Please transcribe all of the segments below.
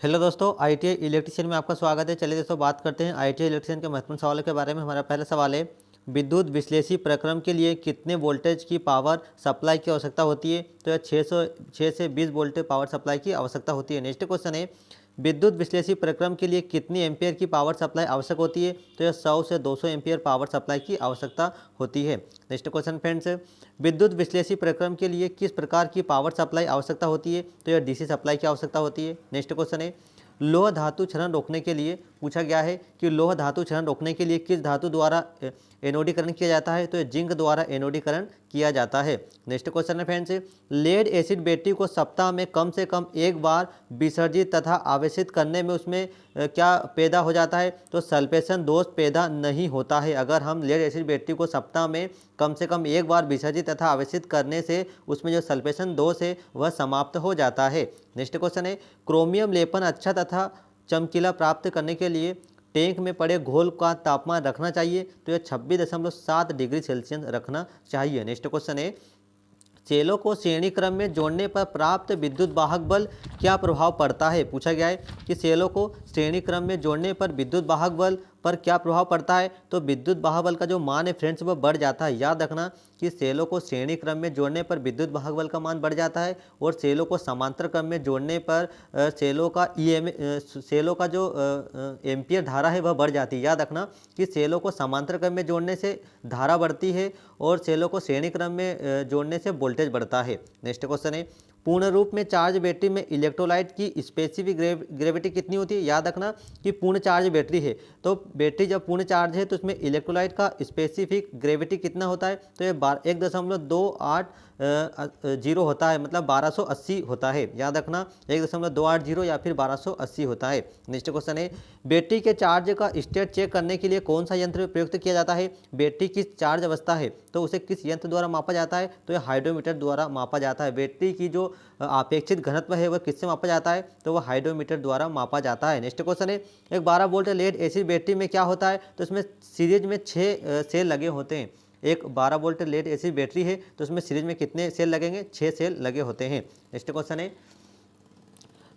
Hello दोस्तों, ITI electrician में आपका स्वागत है। चलिए दोस्तों बात करते हैं आईटीआई इलेक्ट्रीशियन के महत्वपूर्ण सवालों के बारे में। हमारा पहला सवाल है, विद्युत विश्लेषी प्रक्रम के लिए कितने वोल्टेज की पावर सप्लाई की आवश्यकता होती है? तो यह 6 से 20 वोल्टेज पावर सप्लाई की आवश्यकता होती है। नेक्स्ट क्वेश्चन है, विद्युत विश्लेषी प्रक्रम के लिए कितनी एम्पियर की पावर सप्लाई आवश्यक होती है? तो यह 100 से 200 एम्पियर पावर सप्लाई की आवश्यकता होती है। नेक्स्ट क्वेश्चन फ्रेंड्स, विद्युत विश्लेषी प्रक्रम के लिए किस प्रकार की पावर सप्लाई आवश्यकता होती है? तो यह डीसी सप्लाई की आवश्यकता होती है। नेक्स्ट क्वेश्चन है, लोह धातु क्षरण रोकने के लिए पूछा गया है कि लोह धातु क्षरण रोकने के लिए किस धातु द्वारा एनोडीकरण किया जाता है? तो ये जिंक द्वारा एनोडीकरण किया जाता है। नेक्स्ट क्वेश्चन है फ्रेंड्स, लेड एसिड बैटरी को सप्ताह में कम से कम एक बार विसर्जित तथा आवेशित करने में उसमें क्या पैदा हो जाता है? तो सल्फेशन दोष पैदा नहीं होता है। अगर हम लेड एसिड बैटरी को सप्ताह में कम से कम एक बार विसर्जित तथा आवेशित करने से उसमें जो सल्फेशन दोष है वह समाप्त हो जाता है। नेक्स्ट क्वेश्चन है, क्रोमियम लेपन अच्छा तथा चमकीला प्राप्त करने के लिए टैंक में पड़े घोल का तापमान रखना चाहिए? तो यह 26.7 डिग्री सेल्सियस रखना चाहिए। नेक्स्ट क्वेश्चन है, सेलों को श्रेणी क्रम में जोड़ने पर प्राप्त विद्युत वाहक बल क्या प्रभाव पड़ता है? पूछा गया है कि सेलों को श्रेणी क्रम में जोड़ने पर विद्युत वाहक बल पर क्या प्रभाव पड़ता है? तो विद्युत वाहक बल का जो मान है फ्रेंड्स वह बढ़ जाता है। याद रखना कि सेलों को श्रेणी क्रम में जोड़ने पर विद्युत वाहक बल का मान बढ़ जाता है और सेलों को समांतर क्रम में जोड़ने पर सेलों का जो एम्पियर धारा है वह बढ़ जाती है। याद रखना कि सेलों को समांतर क्रम में जोड़ने से धारा बढ़ती है और सेलों को श्रेणी क्रम में जोड़ने से वोल्टेज बढ़ता है। नेक्स्ट क्वेश्चन है, पूर्ण रूप में चार्ज बैटरी में इलेक्ट्रोलाइट की स्पेसिफिक ग्रेविटी कितनी होती है? याद रखना कि पूर्ण चार्ज बैटरी है तो बैटरी जब पूर्ण चार्ज है तो उसमें इलेक्ट्रोलाइट का स्पेसिफिक ग्रेविटी कितना होता है? तो ये 1.280 होता है, मतलब 1280 होता है। याद रखना 1.280 या फिर 1280 होता है। नेक्स्ट क्वेश्चन है, बैटरी के चार्ज का स्टेट चेक करने के लिए कौन सा यंत्र प्रयुक्त किया जाता है? बैटरी किस चार्ज अवस्था है तो उसे किस यंत्र द्वारा मापा जाता है? तो यह हाइड्रोमीटर द्वारा मापा जाता है। बैटरी की जो अपेक्षित घनत्व है वह किससे मापा जाता है? तो वह हाइड्रोमीटर द्वारा मापा जाता है। नेक्स्ट क्वेश्चन है, एक 12 वोल्ट लेड एसिड बैटरी में क्या होता है? तो इसमें सीरीज में 6 सेल लगे होते हैं। एक 12 वोल्ट लेड एसिड बैटरी है तो उसमें सीरीज में कितने सेल लगेंगे? 6 सेल लगे होते हैं। नेक्स्ट क्वेश्चन है,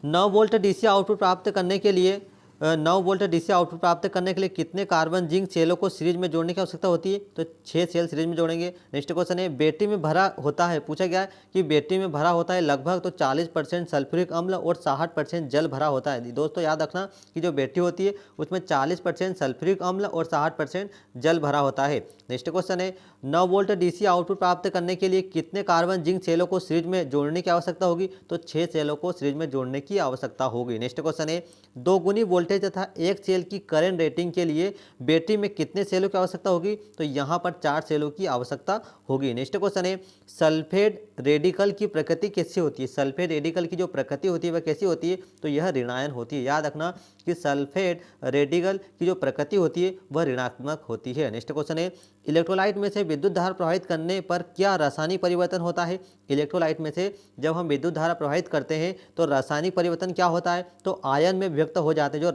9 वोल्ट डीसी आउटपुट प्राप्त करने के लिए 9 वोल्ट डीसी आउटपुट प्राप्त करने के लिए कितने कार्बन जिंक सेलों को सीरीज में जोड़ने की आवश्यकता होती है? तो 6 सेल सीरीज में जोड़ेंगे। नेक्स्ट क्वेश्चन है, बैटरी में भरा होता है, पूछा गया है कि बैटरी में भरा होता है लगभग तो 40% सल्फ्यूरिक अम्ल और 60% जल भरा होता है। दोस्तों याद रखना कि जो बैटरी होती है उसमें 40% सल्फ्यूरिक अम्ल और 60% जल भरा होता है। नेक्स्ट क्वेश्चन है, 9 वोल्ट डीसी आउटपुट प्राप्त करने के लिए कितने कार्बन जिंक सेलों को सीरीज में जोड़ने की आवश्यकता होगी? तो 6 सेलों को सीरीज में जोड़ने की आवश्यकता होगी। नेक्स्ट क्वेश्चन है, 2 गुनी वोल्टेज तथा एक सेल की करंट रेटिंग के लिए बैटरी में कितने सेलों की आवश्यकता होगी? तो यहाँ पर 4 सेलों की आवश्यकता होगी। नेक्स्ट क्वेश्चन है, सल्फेट रेडिकल की प्रकृति कैसी होती है? सल्फेट रेडिकल की जो प्रकृति होती है वह कैसी होती है? तो यह ऋणायन होती है। याद रखना कि सल्फेट रेडिकल की जो प्रकृति होती है वह ऋणात्मक होती है। नेक्स्ट क्वेश्चन है, इलेक्ट्रोलाइट में से विद्युत धारा प्रवाहित करने पर क्या रासायनिक परिवर्तन होता है? इलेक्ट्रोलाइट में से जब हम विद्युत धारा प्रवाहित करते हैं तो रासायनिक परिवर्तन क्या होता है? तो आयन में विभक्त हो जाते हैं। जो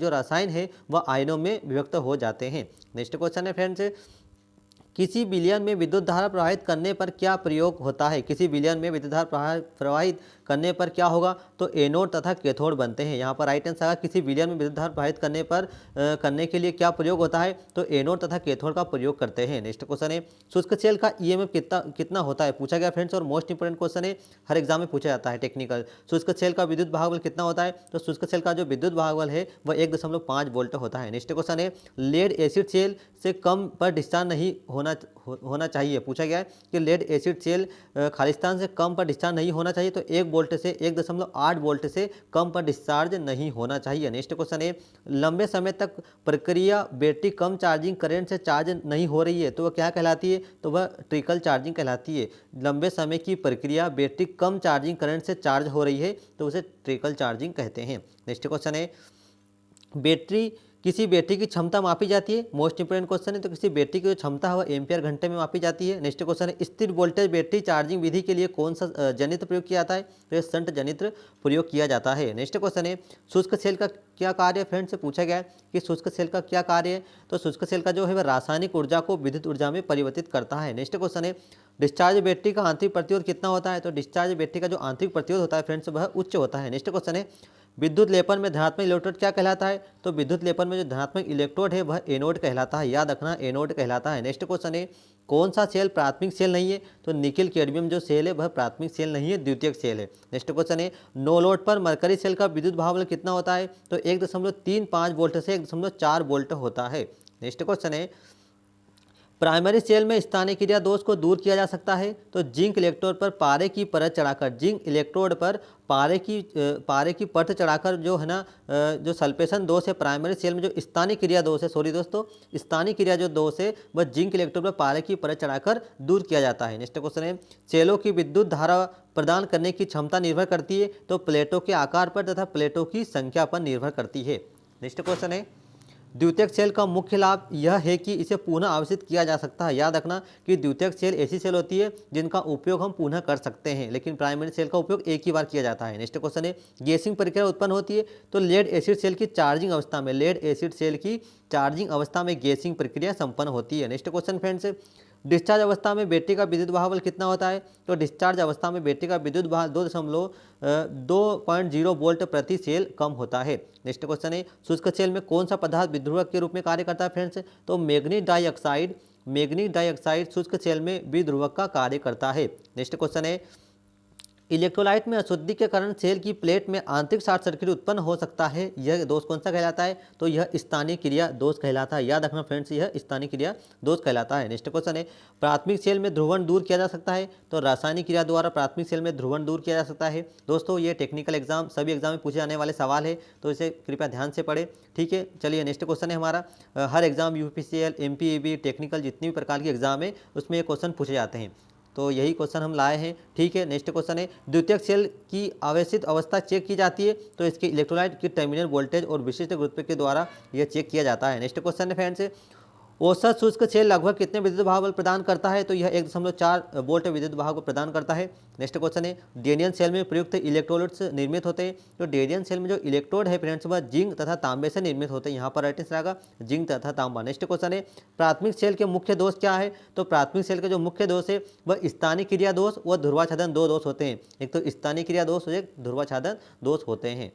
रसायन है वह आयनों में विभक्त हो जाते हैं। नेक्स्ट क्वेश्चन है फ्रेंड्स, किसी विलयन में विद्युत धारा प्रवाहित करने पर क्या प्रयोग होता है? किसी विलयन में विद्युत धारा प्रवाहित करने पर क्या होगा? तो एनोड तथा कैथोड बनते हैं। यहाँ पर राइट आंसर आएगा, किसी विलयन में विद्युत धारा प्रवाहित करने के लिए क्या प्रयोग होता है? तो एनोड तथा कैथोड का प्रयोग करते हैं। नेक्स्ट क्वेश्चन है, शुष्क सेल का ईएमएफ कितना होता है? पूछा गया फ्रेंड्स और मोस्ट इंपोर्टेंट क्वेश्चन है, हर एग्जाम में पूछा जाता है टेक्निकल। शुष्क सेल का विद्युत वाहक बल कितना होता है? तो शुष्क सेल का जो विद्युत वाहक बल है वह 1.5 वोल्ट होता है। नेक्स्ट क्वेश्चन है, लेड एसिड सेल से कम पर डिस्चार्ज नहीं होना चाहिए। पूछा गया है कि लेड एसिड सेल खालिस्तान से कम पर डिस्चार्ज नहीं होना चाहिए। तो 1 वोल्ट से 1.8 वोल्ट से कम पर डिस्चार्ज नहीं होना चाहिए। नेक्स्ट क्वेश्चन है, लंबे समय तक प्रक्रिया बैटरी कम चार्जिंग करंट से चार्ज नहीं हो रही है तो वह क्या कहलाती है? तो वह ट्रिकल चार्जिंग कहलाती है। लंबे समय की प्रक्रिया बैटरी कम चार्जिंग करंट से चार्ज हो रही है तो उसे ट्रिकल चार्जिंग कहते हैं। नेक्स्ट क्वेश्चन है, किसी बैटरी की क्षमता मापी जाती है। मोस्ट इंपोर्टेंट क्वेश्चन है, तो किसी बैटरी की जो क्षमता है वह एम्पियर घंटे में मापी जाती है। नेक्स्ट क्वेश्चन है, स्थिर वोल्टेज बैटरी चार्जिंग विधि के लिए कौन सा जनित्र प्रयोग किया जाता है? तो यह शंट जनित्र प्रयोग किया जाता है। नेक्स्ट क्वेश्चन है, शुष्क सेल का क्या कार्य है? फ्रेंड्स से पूछा गया है कि शुष्क सेल का क्या कार्य है? तो शुष्क सेल का जो है वह रासायनिक ऊर्जा को विद्युत ऊर्जा में परिवर्तित करता है। नेक्स्ट क्वेश्चन है, डिस्चार्ज बैटरी का आंतरिक प्रतिरोध कितना होता है? तो डिस्चार्ज बैटरी का जो आंतरिक प्रतिरोध होता है फ्रेंड्स वह उच्च होता है। नेक्स्ट क्वेश्चन है, विद्युत लेपन में धनात्मक इलेक्ट्रोड क्या कहलाता है? तो विद्युत लेपन में जो धनात्मक इलेक्ट्रोड है वह एनोड कहलाता है, याद रखना एनोड कहलाता है। नेक्स्ट क्वेश्चन है, कौन सा सेल प्राथमिक सेल नहीं है? तो निकिल कैडमियम जो सेल है वह प्राथमिक सेल नहीं है, द्वितीयक सेल है। नेक्स्ट क्वेश्चन है, नो लोड पर मरकरी सेल का विद्युत भाव कितना होता है? तो 1.35 वोल्ट से 1.4 वोल्ट होता है। नेक्स्ट क्वेश्चन है, प्राइमरी सेल में स्थानीय क्रिया दोष को दूर किया जा सकता है। तो जिंक इलेक्ट्रोड पर पारे की परत चढ़ाकर, जिंक इलेक्ट्रोड पर पारे की परत चढ़ाकर जो है ना जो सल्फेशन दोष है प्राइमरी सेल में, जो स्थानीय क्रिया दोष है, सॉरी दोस्तों, स्थानीय क्रिया जो दोष है वह जिंक इलेक्ट्रोड पर पारे की परत चढ़ाकर दूर किया जाता है। नेक्स्ट क्वेश्चन है, सेलों की विद्युत धारा प्रदान करने की क्षमता निर्भर करती है। तो प्लेटों के आकार पर तथा प्लेटों की संख्या पर निर्भर करती है। नेक्स्ट क्वेश्चन है, द्वितीयक सेल का मुख्य लाभ यह है कि इसे पुनः आवेशित किया जा सकता है। याद रखना कि द्वितीयक सेल ऐसी सेल होती है जिनका उपयोग हम पुनः कर सकते हैं, लेकिन प्राइमरी सेल का उपयोग एक ही बार किया जाता है। नेक्स्ट क्वेश्चन है, गैसिंग प्रक्रिया उत्पन्न होती है। तो लेड एसिड सेल की चार्जिंग अवस्था में, लेड एसिड सेल की चार्जिंग अवस्था में गैसिंग प्रक्रिया संपन्न होती है। नेक्स्ट क्वेश्चन फ्रेंड्स, डिस्चार्ज अवस्था में बैटरी का विद्युत भार बल कितना होता है? तो डिस्चार्ज अवस्था में बैटरी का विद्युत भार 2.0 वोल्ट प्रति सेल कम होता है। नेक्स्ट क्वेश्चन है, शुष्क सेल में कौन सा पदार्थ विध्रुवक के रूप में कार्य करता है फ्रेंड्स? तो मैग्नीज डाइऑक्साइड शुष्क सेल में विध्रुवक का कार्य करता है। नेक्स्ट क्वेश्चन है, इलेक्ट्रोलाइट में अशुद्धि के कारण सेल की प्लेट में आंतरिक शॉर्ट सर्किट उत्पन्न हो सकता है। यह दोष कौन सा कहलाता है? तो यह स्थानीय क्रिया दोष कहलाता है। याद रखना फ्रेंड्स, यह स्थानीय क्रिया दोष कहलाता है। नेक्स्ट क्वेश्चन है, प्राथमिक सेल में ध्रुवण दूर किया जा सकता है। तो रासायनिक क्रिया द्वारा प्राथमिक सेल में ध्रुवण दूर किया जा सकता है। दोस्तों, ये टेक्निकल एग्जाम सभी एग्जाम में पूछे जाने वाले सवाल है, तो इसे कृपया ध्यान से पढ़े। ठीक है, चलिए नेक्स्ट क्वेश्चन है हमारा, हर एग्जाम यूपीसीएल, एमपीईबी, टेक्निकल जितनी भी प्रकार के एग्जाम है उसमें ये क्वेश्चन पूछे जाते हैं, तो यही क्वेश्चन हम लाए हैं। ठीक है, नेक्स्ट क्वेश्चन है, द्वितीयक सेल की आवेशित अवस्था चेक की जाती है। तो इसके इलेक्ट्रोलाइट की टर्मिनल वोल्टेज और विशिष्ट गुरुत्व के द्वारा यह चेक किया जाता है। नेक्स्ट क्वेश्चन है फ्रेंड्स, औसत शुष्क सेल लगभग कितने विद्युत भार बल प्रदान करता है? तो यह 1.4 वोल्ट विद्युत भार को प्रदान करता है। नेक्स्ट क्वेश्चन है, डेनियन सेल में प्रयुक्त इलेक्ट्रोड्स निर्मित होते हैं। तो डेनियन सेल में जो इलेक्ट्रोड है फ्रेंड्स वह जिंक तथा तांबे से निर्मित होते हैं। यहाँ पर राइट आंसर आएगा जिंक तथा तांबा। नेक्स्ट क्वेश्चन है, प्राथमिक सेल के मुख्य दोष क्या है? तो प्राथमिक सेल के जो मुख्य दोष है वह स्थानीय क्रिया दोष व ध्रुवाच्छादन दो दोष होते हैं। एक तो स्थानीय क्रिया दोष और एक ध्रुवाच्छादन दोष होते हैं।